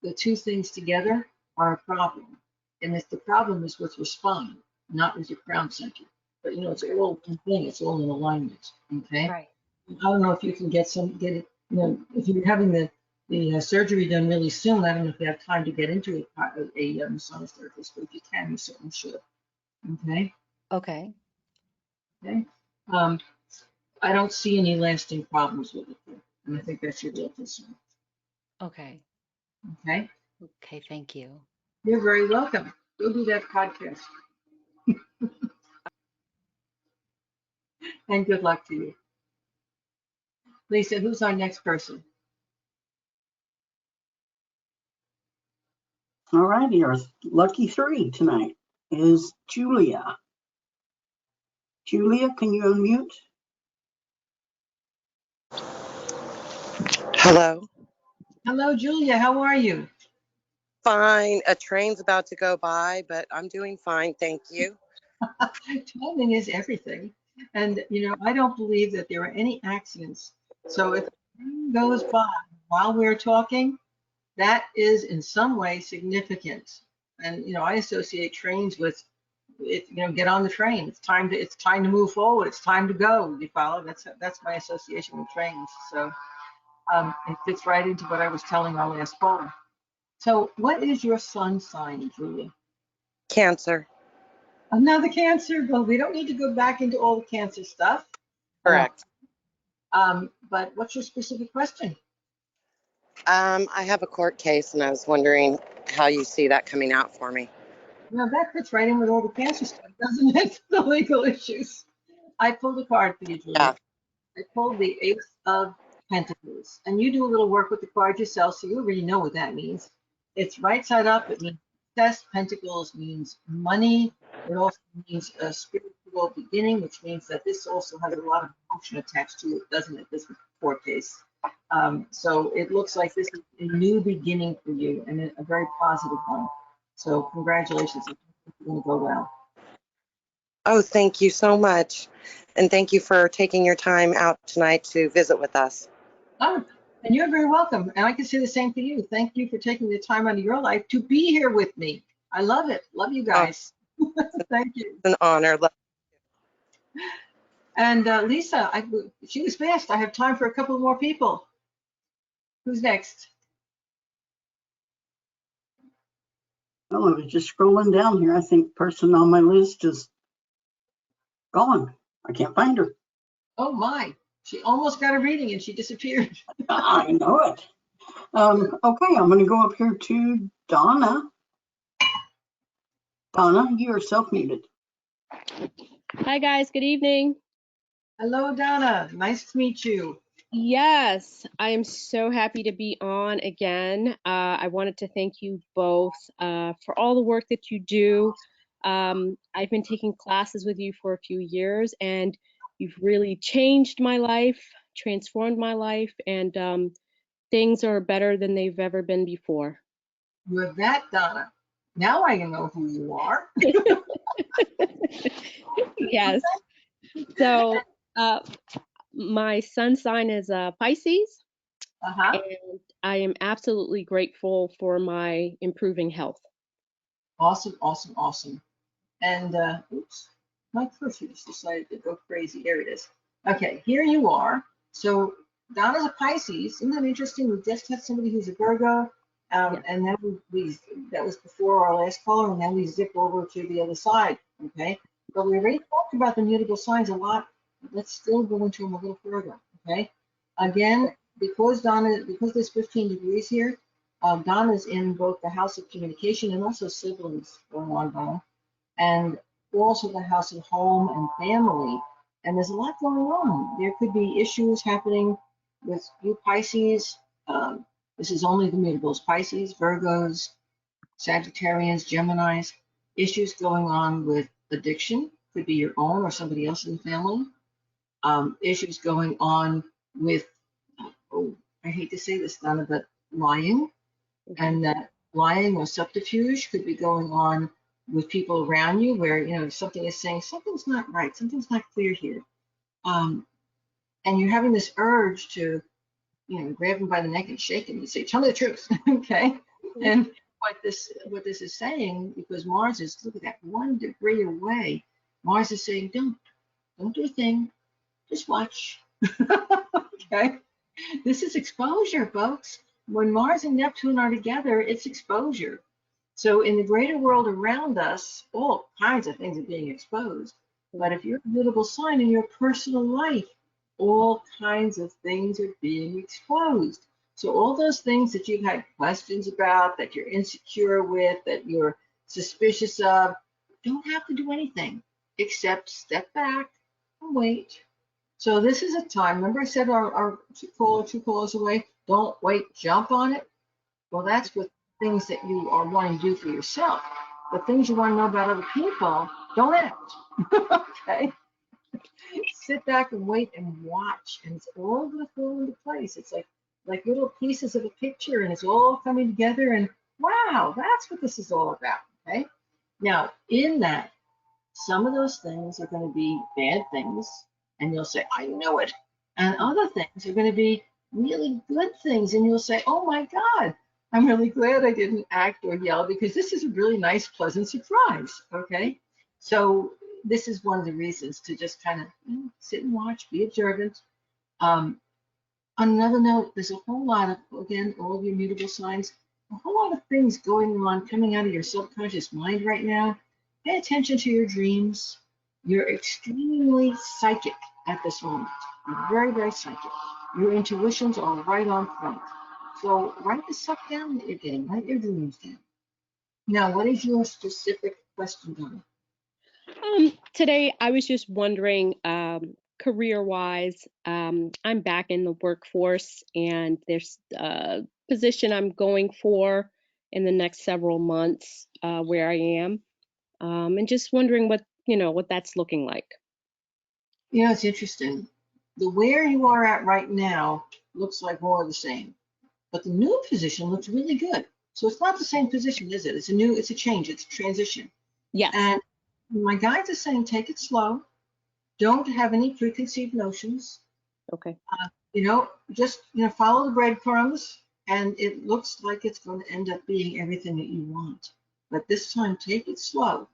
The two things together are a problem. And if the problem is with your spine, not with your crown center. But you know, it's all one thing, it's all in alignment. Okay. Right. I don't know if you can get it, you know, if you're having the surgery done really soon, I don't know if you have time to get into a massage therapist, but if you can, you certainly should. Okay. Okay. Okay. Um, I don't see any lasting problems with it, and I think that's your real concern. Okay. Okay. Okay. Thank you. You're very welcome. Go do that podcast, and good luck to you. Lisa, who's our next person? All righty, our lucky 3 tonight is Julia. Julia, can you unmute? Hello. Hello, Julia. How are you? Fine. A train's about to go by, but I'm doing fine. Thank you. Timing is everything. And, you know, I don't believe that there are any accidents. So if a train goes by while we're talking, that is in some way significant. And, you know, I associate trains with it, you know, get on the train. It's time to move forward. It's time to go. You follow? That's my association with trains. So it fits right into what I was telling our last caller. So what is your sun sign, Julia? Cancer. Another Cancer? Well, we don't need to go back into all the Cancer stuff. Correct. But what's your specific question? I have a court case, and I was wondering how you see that coming out for me. Well, that fits right in with all the Cancer stuff, doesn't it? The legal issues. I pulled a card for you, Julia. Yeah. I pulled the Ace of Pentacles. And you do a little work with the card yourself, so you already know what that means. It's right side up. It means success. Pentacles means money. It also means a spiritual beginning, which means that this also has a lot of emotion attached to it, doesn't it? This court case. So it looks like this is a new beginning for you, and a very positive one. So congratulations. It's going to go well. Oh, thank you so much. And thank you for taking your time out tonight to visit with us. Oh, and you're very welcome. And I can say the same for you. Thank you for taking the time out of your life to be here with me. I love it. Love you guys. Thank you. It's an honor. And Lisa, she was fast. I have time for a couple more people. Who's next? Oh, I was just scrolling down here. I think person on my list is gone. I can't find her. Oh my, she almost got a reading and she disappeared. I know it. Okay, I'm going to go up here to Donna. Donna, you are self-muted. Hi guys, good evening. Hello, Donna. Nice to meet you. Yes, I am so happy to be on again. I wanted to thank you both for all the work that you do. I've been taking classes with you for a few years, and you've really changed my life, transformed my life, and things are better than they've ever been before. You're that Donna. Now I know who you are. Yes. So my sun sign is Pisces. Uh-huh. And I am absolutely grateful for my improving health. Awesome, awesome, awesome. And oops, my cursor just decided to go crazy. There it is. Okay, here you are. So Donna's a Pisces. Isn't that interesting? We just had somebody who's a Virgo, Yeah. and then that was before our last caller, and then we zip over to the other side. Okay, but we already talked about the mutable signs a lot. Let's still go into them a little further. Okay, again, because there's 15 degrees here, Donna's in both the house of communication and also siblings going on, Donna, and also the house of home and family. And there's a lot going on. There could be issues happening with you Pisces. This is only the mutables: Pisces, Virgos, Sagittarians, Geminis. Issues going on with addiction, could be your own or somebody else in the family. Issues going on with, oh, I hate to say this, Donna, but lying. And that lying or subterfuge could be going on with people around you where, you know, something is saying something's not right, something's not clear here. And you're having this urge to grab him by the neck and shake him and say, tell me the truth, okay? And what this is saying, because Mars is, look at that, 1 degree away, Mars is saying, don't do a thing, just watch, okay? This is exposure, folks. When Mars and Neptune are together, it's exposure. So in the greater world around us, all kinds of things are being exposed. But if you're a mutable sign in your personal life, all kinds of things are being exposed. So all those things that you've had questions about, that you're insecure with, that you're suspicious of, don't have to do anything except step back and wait. So this is a time, remember I said our two callers away, don't wait, jump on it. Well, that's what things that you are wanting to do for yourself. But things you want to know about other people, don't act. Okay? Sit back and wait and watch, and it's all going to fall into place. It's like little pieces of a picture, and it's all coming together. And wow, that's what this is all about. Okay? Now, in that, some of those things are going to be bad things, and you'll say, I know it. And other things are going to be really good things, and you'll say, oh my God, I'm really glad I didn't act or yell, because this is a really nice, pleasant surprise. Okay? So this is one of the reasons to just kind of sit and watch, be observant. On another note, there's a whole lot of, again, all of your mutable signs, a whole lot of things going on, coming out of your subconscious mind right now. Pay attention to your dreams. You're extremely psychic at this moment. You're very, very psychic. Your intuitions are right on point. So write the stuff down that you're getting. Write your dreams down. Now, what is your specific question, Donna? Today, I was just wondering, career-wise, I'm back in the workforce, and there's a position I'm going for in the next several months where I am, and just wondering what that's looking like. It's interesting. The where you are at right now looks like more of the same, but the new position looks really good. So it's not the same position, is it? It's a change, it's a transition. Yes. And my guides are saying, take it slow. Don't have any preconceived notions. Okay. Just follow the breadcrumbs, and it looks like it's going to end up being everything that you want. But this time, take it slow.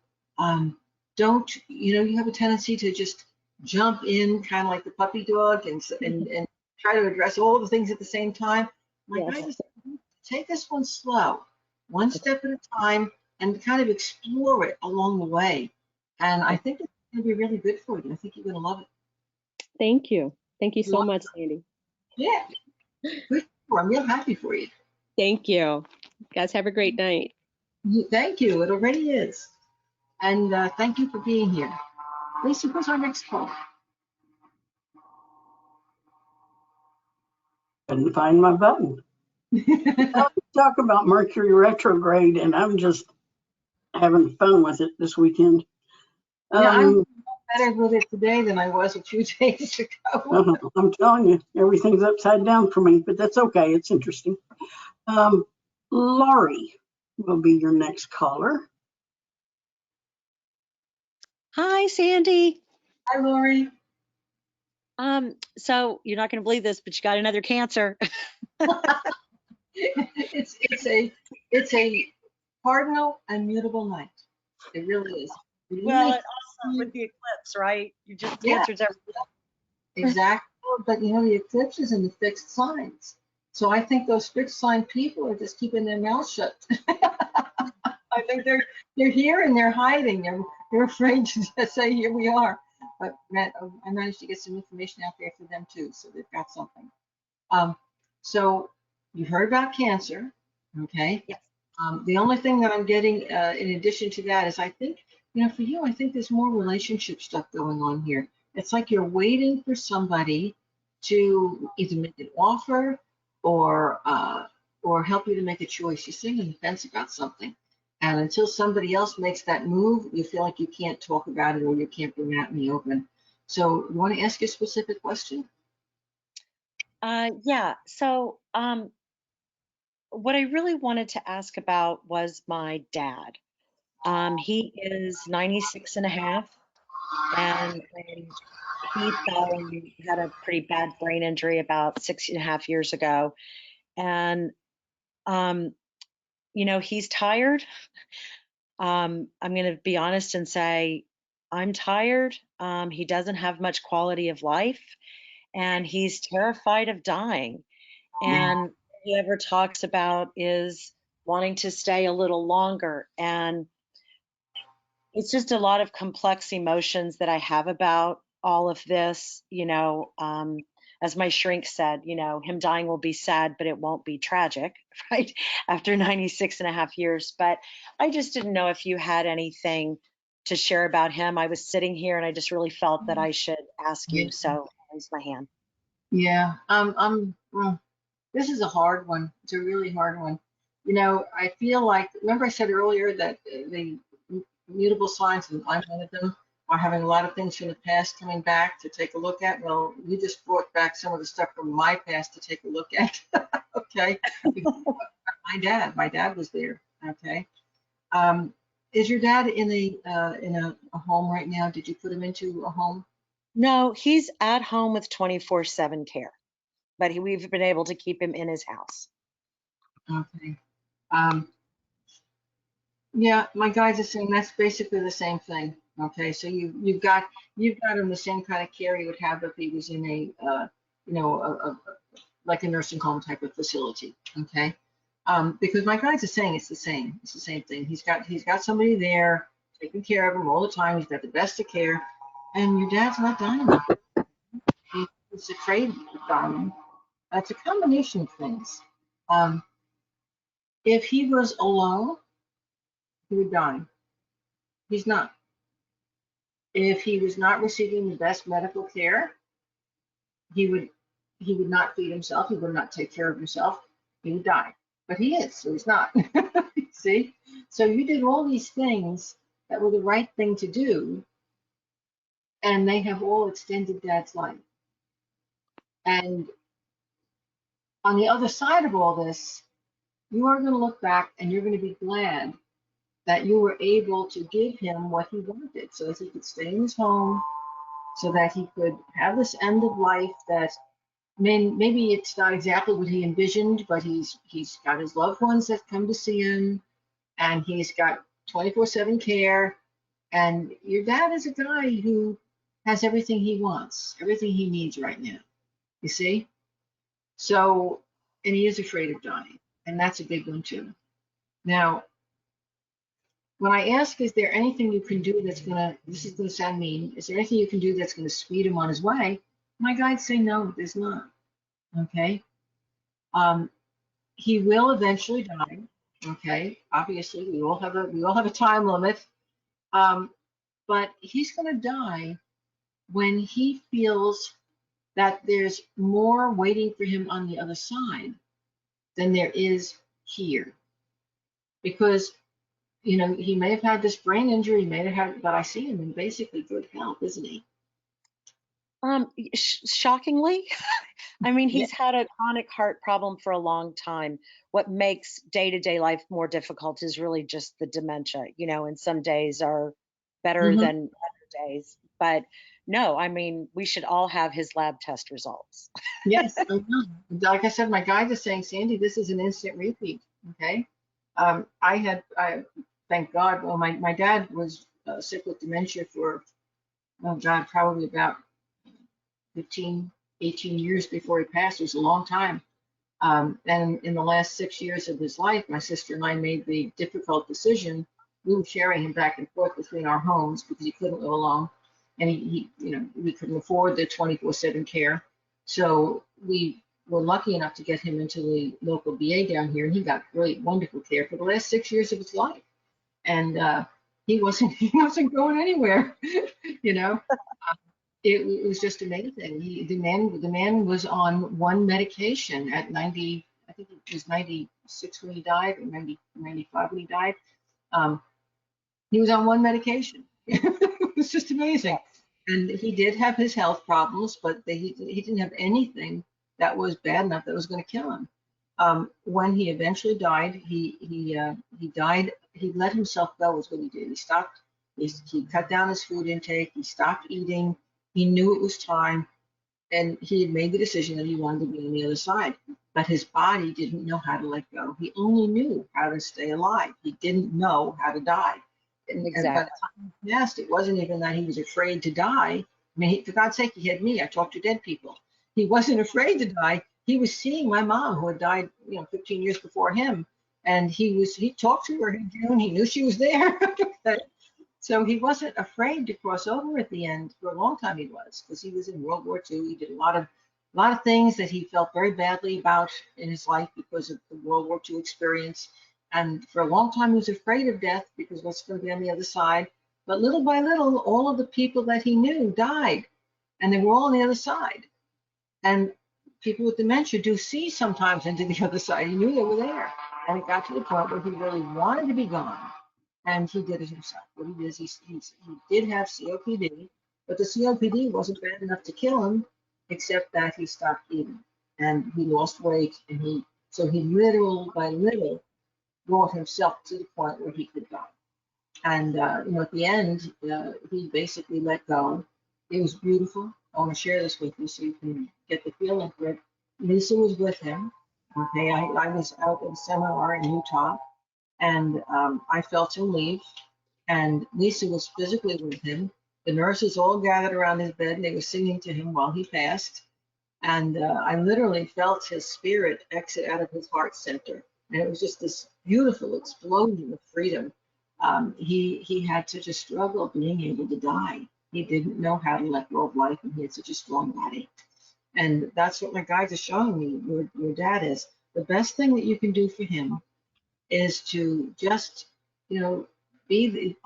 Don't you have a tendency to just jump in, kind of like the puppy dog, and try to address all the things at the same time. My guide is saying, take this one slow, one step at a time, and kind of explore it along the way. And I think it's going to be really good for you. I think you're going to love it. Thank you. Thank you so much, Sandy. Yeah. Good. I'm real happy for you. Thank you. Guys, have a great night. Thank you. It already is. And thank you for being here. Lisa, who's our next call? Couldn't find my button. Talk about Mercury retrograde, and I'm just having fun with it this weekend. I'm better with it today than I was a few days ago. I'm telling you, everything's upside down for me, but that's okay. It's interesting. Laurie will be your next caller. Hi, Sandy. Hi, Laurie. So you're not going to believe this, but you got another Cancer. It's a cardinal and mutable night. It really is. Well, it also with the eclipse, right? You just Cancer's everything. Exactly. But the eclipse is in the fixed signs. So I think those fixed sign people are just keeping their mouths shut. I think they're here and they're hiding. They're afraid to just say, here we are. But I managed to get some information out there for them too, so they've got something. So you heard about Cancer, okay? Yes. The only thing that I'm getting in addition to that is I think, for you, I think there's more relationship stuff going on here. It's like you're waiting for somebody to either make an offer or help you to make a choice. You're sitting on the fence about something. And until somebody else makes that move, you feel like you can't talk about it or you can't bring it out in the open. So you want to ask a specific question? Yeah. So what I really wanted to ask about was my dad. He is 96 and a half, and he fell and had a pretty bad brain injury about 6.5 years ago. And, you know, he's tired. I'm going to be honest and say, I'm tired. He doesn't have much quality of life, and he's terrified of dying. And he ever talks about is wanting to stay a little longer. And it's just a lot of complex emotions that I have about all of this. You know, as my shrink said, you know, him dying will be sad, but it won't be tragic, right? After 96.5 years. But I just didn't know if you had anything to share about him. I was sitting here and I just really felt that I should ask Yeah. you. So I raised my hand. Yeah. Well, this is a hard one. It's a really hard one. You know, I feel like, remember I said earlier that the mutable signs, and I'm one of them, are having a lot of things from the past coming back to take a look at. Well, you just brought back some of the stuff from my past to take a look at. Okay. My dad was there. Okay. Is your dad in a home right now? Did you put him into a home? No, he's at home with 24/7 care, but we've been able to keep him in his house. Okay. Um, yeah, my guys are saying that's basically the same thing. Okay, so you've got him the same kind of care you would have if he was in a you know like a nursing home type of facility. Okay, because my guys are saying it's the same. It's the same thing. He's got somebody there taking care of him all the time. He's got the best of care, and your dad's not dying. He's afraid of dying. It's a combination of things. Um, if he was alone, he would die. He's not. If he was not receiving the best medical care, he would not feed himself. He would not take care of himself. He would die. But he is, so he's not. See? So you did all these things that were the right thing to do, and they have all extended Dad's life. And on the other side of all this, you are going to look back and you're going to be glad that you were able to give him what he wanted so that he could stay in his home, so that he could have this end of life that, I mean, maybe it's not exactly what he envisioned, but he's got his loved ones that come to see him, and he's got 24/7 care. And your dad is a guy who has everything he wants, everything he needs right now. You see? So, and he is afraid of dying, and that's a big one too. Now, when I ask, is there anything you can do that's gonna, this is gonna sound mean, is there anything you can do that's gonna speed him on his way? My guides say no, there's not. Okay. He will eventually die. Okay. Obviously, we all have a time limit. But he's gonna die when he feels that there's more waiting for him on the other side than there is here. Because, you know, he may have had this brain injury, he may have had, but I see him in basically good health, isn't he? Shockingly, I mean, Yeah. he's had a chronic heart problem for a long time. What makes day-to-day life more difficult is really just the dementia, you know, and some days are better Mm-hmm. than other days. But no, I mean, we should all have his lab test results. Yes, I know. Like I said, my guide is saying, Sandy, this is an instant repeat. Okay. I thank God, well, my dad was sick with dementia for, oh God, probably about 15, 18 years before he passed. It was a long time. And in the last 6 years of his life, my sister and I made the difficult decision. We were sharing him back and forth between our homes because he couldn't live alone, and you know, we couldn't afford the 24/7 care. So we were lucky enough to get him into the local VA down here, and he got great, wonderful care for the last 6 years of his life. And he wasn't going anywhere, you know. It was just amazing. The man was on one medication at 90. I think it was 96 when he died, or 90, 95 when he died. Um, he was on one medication. It was just amazing. And he did have his health problems, but he didn't have anything that was bad enough that was going to kill him. When he eventually died, he died. He let himself go. Was what he did. He stopped. He cut down his food intake. He stopped eating. He knew it was time, and he had made the decision that he wanted to be on the other side. But his body didn't know how to let go. He only knew how to stay alive. He didn't know how to die. And by the Exactly. time he passed, it wasn't even that he was afraid to die. I mean, for God's sake, he had me. I talked to dead people. He wasn't afraid to die. He was seeing my mom, who had died, 15 years before him, and he talked to her in June. He knew she was there. So he wasn't afraid to cross over at the end. For a long time he was, because he was in World War II. He did a lot of things that he felt very badly about in his life because of the World War II experience. And for a long time he was afraid of death because what's going to be on the other side. But little by little, all of the people that he knew died, and they were all on the other side. And people with dementia do see sometimes into the other side. He knew they were there. And it got to the point where he really wanted to be gone. And he did it himself. What he did is he did have COPD, but the COPD wasn't bad enough to kill him, except that he stopped eating and he lost weight, and he little by little brought himself to the point where he could die. And at the end, he basically let go. It was beautiful. I want to share this with you so you can get the feeling for it. Lisa was with him. Okay, I was out at a seminar in Utah, and I felt him leave, and Lisa was physically with him. The nurses all gathered around his bed, and they were singing to him while he passed. And I literally felt his spirit exit out of his heart center. And it was just this beautiful explosion of freedom. He had such a struggle being able to die. He didn't know how to let go of life, and he had such a strong body. And that's what my guides are showing me. Your dad is. The best thing that you can do for him is to just, be the,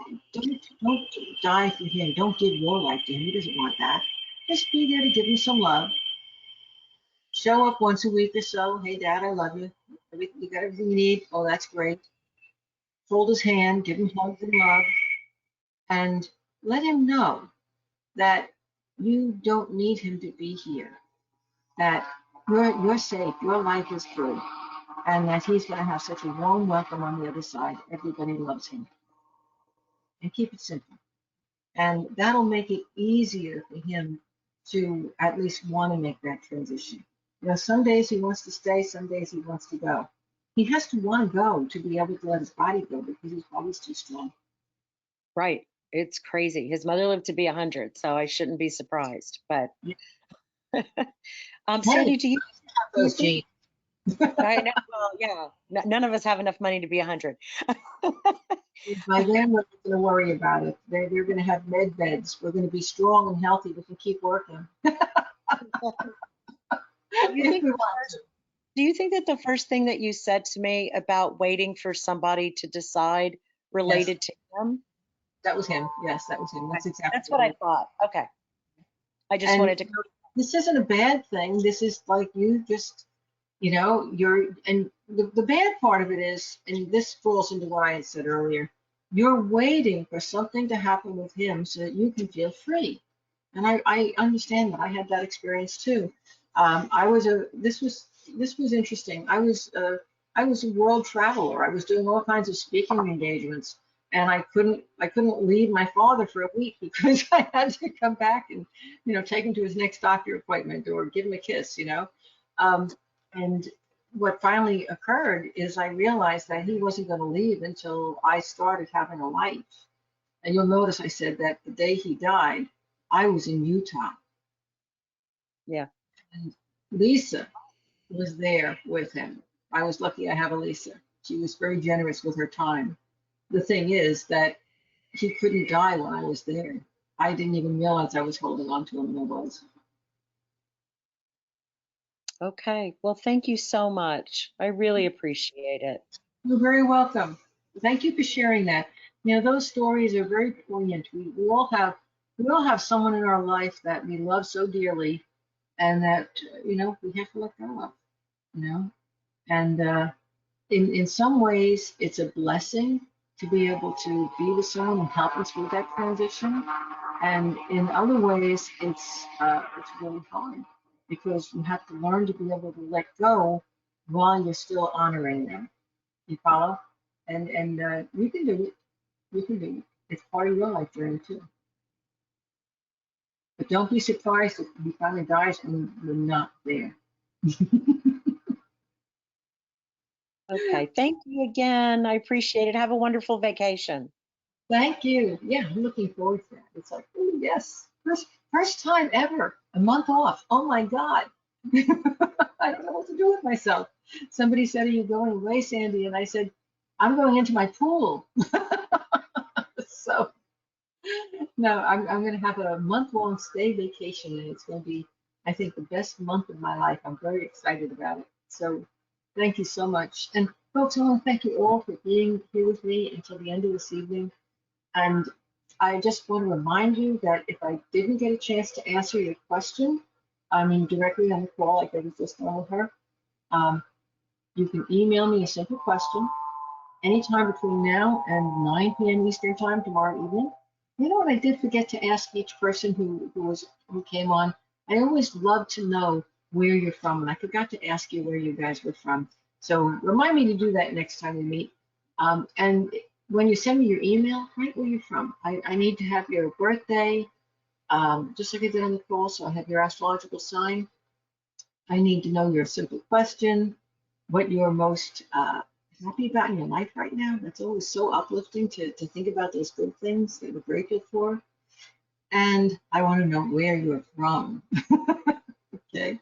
don't die for him. Don't give your life to him. He doesn't want that. Just be there to give him some love. Show up once a week or so. Hey, Dad, I love you. You got everything you need. Oh, that's great. Hold his hand, give him hugs and love, and let him know that you don't need him to be here. That you're safe. Your life is through, and that he's going to have such a warm welcome on the other side. Everybody loves him. And keep it simple. And that'll make it easier for him to at least want to make that transition. Some days he wants to stay, some days he wants to go. He has to want to go to be able to let his body go because his body's too strong. Right. It's crazy. His mother lived to be 100, so I shouldn't be surprised. But Sandy, Hey, do you those think? genes. I know. Well, yeah. None of us have enough money to be 100. By then, we're not going to worry about it. They're going to have med beds. We're going to be strong and healthy. We can keep working. You think If we want to. Do you think that the first thing that you said to me about waiting for somebody to decide Yes, related to him? that was him. Yes, that was him. Okay. That's exactly That's what what I it thought. Okay. I just And wanted to. this isn't a bad thing. This is like you just, and the bad part of it is, and this falls into what I had said earlier, you're waiting for something to happen with him so that you can feel free. And I understand that. I had that experience too. This was interesting. I was a world traveler. I was doing all kinds of speaking engagements, and I couldn't leave my father for a week because I had to come back and take him to his next doctor appointment or give him a kiss. Um, and what finally occurred is I realized that he wasn't going to leave until I started having a life. And you'll notice I said that the day he died, I was in Utah. Yeah. And Lisa was there with him. I was lucky I have a Lisa. She was very generous with her time. The thing is that he couldn't die when I was there. I didn't even realize I was holding on to him, and I was. Okay. Well, thank you so much. I really appreciate it. You're very welcome. Thank you for sharing that. Those stories are very poignant. We all have someone in our life that we love so dearly, and that we have to let go of. You know, and in some ways, it's a blessing to be able to be with someone and help us through that transition. And in other ways, it's really hard because you have to learn to be able to let go while you're still honoring them. You follow? And you can do it. You can do it. It's part of your life journey too. But don't be surprised if he finally dies when you're not there. Okay. Thank you again. I appreciate it. Have a wonderful vacation. Thank you. Yeah, I'm looking forward to that. It's like, oh yes, first time ever, a month off. Oh my God. I don't know what to do with myself. Somebody said, "Are you going away, Sandy?" And I said, "I'm going into my pool." So no, I'm going to have a month-long stay vacation, and it's going to be, I think, the best month of my life. I'm very excited about it. So thank you so much. And folks, I want to thank you all for being here with me until the end of this evening. And I just want to remind you that if I didn't get a chance to answer your question, I mean, directly on the call, like I was just on with her, um, you can email me a simple question anytime between now and 9 p.m. Eastern Time tomorrow evening. You know what I did forget to ask each person who came on? I always love to know where you're from, and I forgot to ask you where you guys were from. So remind me to do that next time we meet. And when you send me your email, write where you're from. I need to have your birthday, just like I did on the call, so I have your astrological sign. I need to know your simple question, what you're most happy about in your life right now. That's always so uplifting to think about those good things that we're grateful for. And I want to know where you're from. Okay.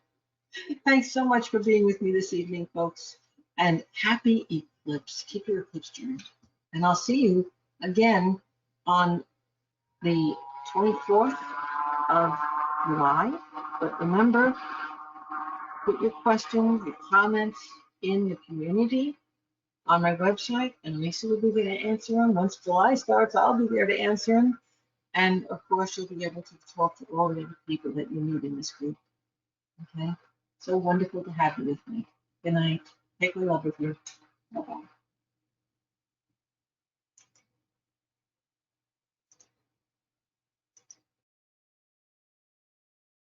Thanks so much for being with me this evening, folks. And happy eclipse. Keep your eclipse journey. And I'll see you again on the 24th of July. But remember, put your questions, your comments in the community on my website, and Lisa will be there to answer them. Once July starts, I'll be there to answer them. And of course, you'll be able to talk to all the other people that you meet in this group. Okay? So wonderful to have you with me. Good night. Take my love with you. Bye-bye.